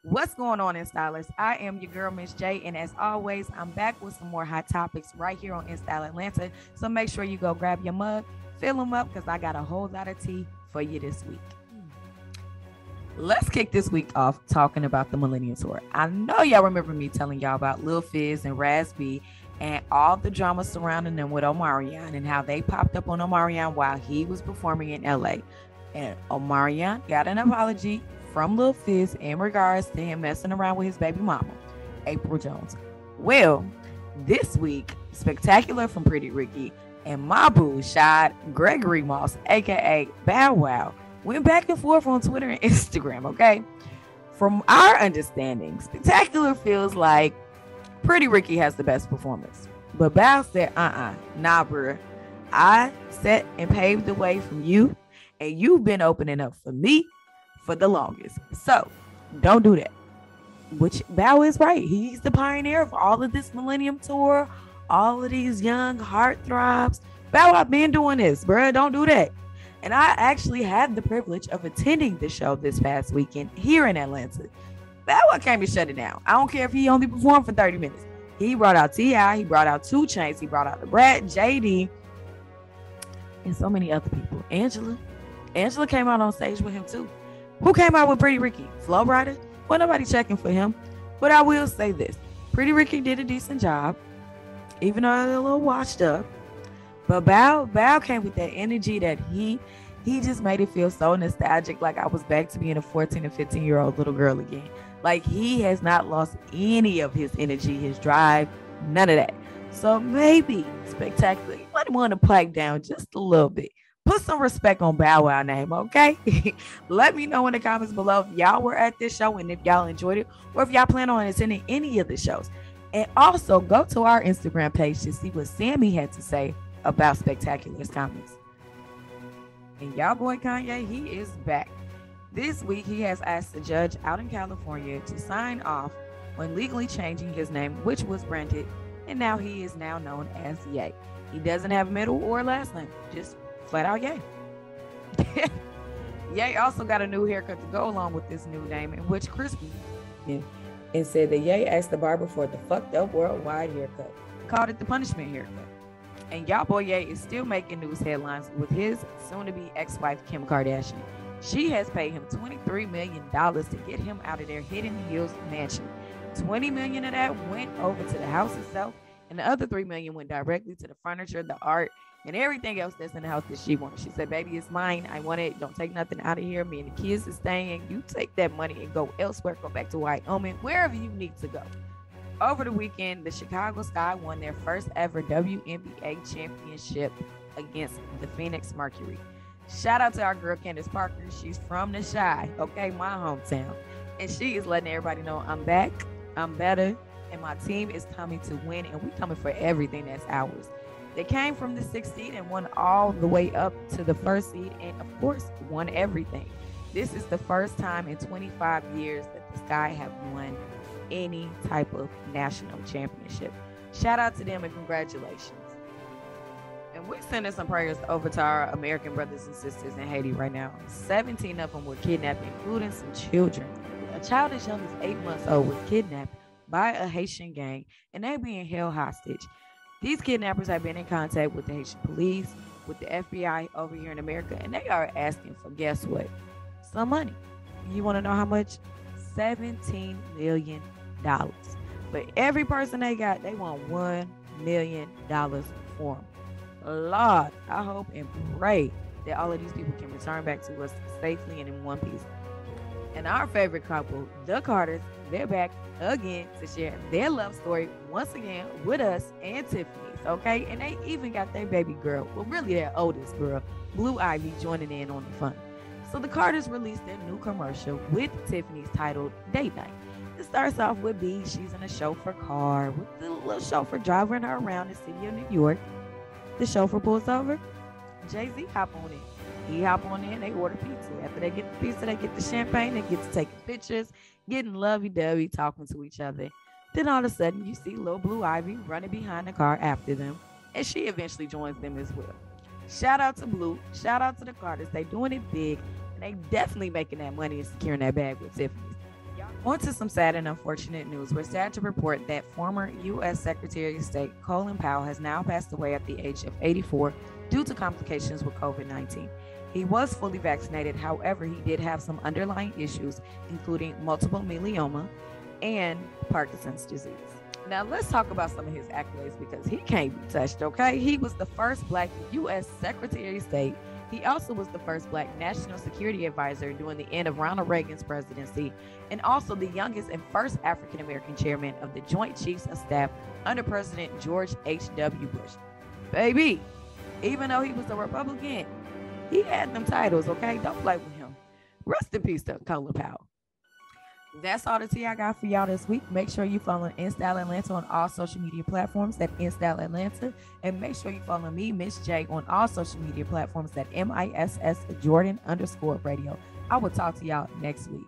What's going on, Installers? I am your girl, Miss J, and as always, I'm back with some more hot topics right here on Install Atlanta. So make sure you go grab your mug, fill them up, because I got a whole lot of tea for you this week. Let's kick this week off talking about the Millennium Tour. I know y'all remember me telling y'all about Lil Fizz and Raz B and all the drama surrounding them with Omarion and how they popped up on Omarion while he was performing in LA. And Omarion got an apology from Lil Fizz in regards to him messing around with his baby mama, April Jones. Well, this week, Spectacular from Pretty Ricky and my boo, Shad Gregory Moss, aka Bow Wow, went back and forth on Twitter and Instagram, okay? From our understanding, Spectacular feels like Pretty Ricky has the best performance. But Bow said, nah, bruh. I set and paved the way from you, and you've been opening up for me for the longest. So, don't do that. Which Bow is right. He's the pioneer of all of this Millennium Tour, all of these young heartthrobs. Bow, I've been doing this, bruh. Don't do that. And I actually had the privilege of attending the show this past weekend here in Atlanta. Bow Wow came to shut it down. I don't care if he only performed for 30 minutes. He brought out T.I., he brought out 2 Chainz, he brought out the Brat, JD, and so many other people. Angela came out on stage with him too. Who came out with Pretty Ricky? Flo Rida? Well, nobody checking for him. But I will say this. Pretty Ricky did a decent job, even though they're a little washed up. But Bow came with that energy that he just made it feel so nostalgic, like I was back to being a 14 and 15-year-old little girl again. Like, he has not lost any of his energy, his drive, none of that. So maybe Spectacular, you might want to pipe down just a little bit. Put some respect on Bow Wow name, okay? Let me know in the comments below if y'all were at this show and if y'all enjoyed it, or if y'all plan on attending any of the shows. And also go to our Instagram page to see what Sammy had to say about Spectacular's comments. And y'all boy Kanye, he is back. This week, he has asked a judge out in California to sign off on legally changing his name, which was granted, and now he is now known as Ye. He doesn't have a middle or last name, just flat out Ye. Ye also got a new haircut to go along with this new name, in which Crispy and said that Ye asked the barber for the fucked up worldwide haircut, called it the punishment haircut. And y'all boy Ye is still making news headlines with his soon-to-be ex-wife Kim Kardashian. She has paid him $23 million to get him out of their Hidden Hills mansion. $20 million of that went over to the house itself, and the other $3 million went directly to the furniture, the art, and everything else that's in the house that she wanted. She said, baby, it's mine. I want it. Don't take nothing out of here. Me and the kids are staying. You take that money and go elsewhere. Go back to Wyoming, wherever you need to go. Over the weekend, the Chicago Sky won their first ever WNBA championship against the Phoenix Mercury. Shout out to our girl Candace Parker. She's from the Chi, okay, my hometown. And she is letting everybody know I'm back, I'm better, and my team is coming to win, and we're coming for everything that's ours. They came from the 6th seed and won all the way up to the 1st seed, and of course, won everything. This is the first time in 25 years that the Sky have won any type of national championship. Shout out to them and congratulations. And we're sending some prayers over to our American brothers and sisters in Haiti right now. 17 of them were kidnapped, including some children. A child as young as 8 months old was kidnapped by a Haitian gang, and they're being held hostage. These kidnappers have been in contact with the Haitian police, with the FBI over here in America, and they are asking for, guess what? Some money. You want to know how much? $17 million. But every person they got, they want $1 million for them. Lord, I hope and pray that all of these people can return back to us safely and in one piece. And our favorite couple, the Carters, they're back again to share their love story once again with us and Tiffany's, okay? And they even got their baby girl, well, really their oldest girl, Blue Ivy, joining in on the fun. So the Carters released their new commercial with Tiffany's titled Date Night. It starts off with B. She's in a chauffeur car with the little chauffeur driving her around the city of New York. The chauffeur pulls over. Jay-Z hop on in. He hop on in. They order pizza. After they get the pizza, they get the champagne. They get to taking pictures, getting lovey-dovey, talking to each other. Then all of a sudden, you see little Blue Ivy running behind the car after them, and she eventually joins them as well. Shout out to Blue. Shout out to the Carters. They doing it big, and they definitely making that money and securing that bag with Tiffany's. On to some sad and unfortunate news. We're sad to report that former U.S. Secretary of State Colin Powell has now passed away at the age of 84 due to complications with COVID-19. He was fully vaccinated, however, he did have some underlying issues, including multiple myeloma and Parkinson's disease. Now, let's talk about some of his accolades because he can't be touched, okay? He was the first Black U.S. Secretary of State. He also was the first Black National Security Advisor during the end of Ronald Reagan's presidency, and also the youngest and first African-American chairman of the Joint Chiefs of Staff under President George H.W. Bush. Baby, even though he was a Republican, he had them titles, okay? Don't play with him. Rest in peace to Colin Powell. That's all the tea I got for y'all this week. Make sure you follow InStyle Atlanta on all social media platforms at InStyle Atlanta. And make sure you follow me, Miss J, on all social media platforms at MISS Jordan_radio. I will talk to y'all next week.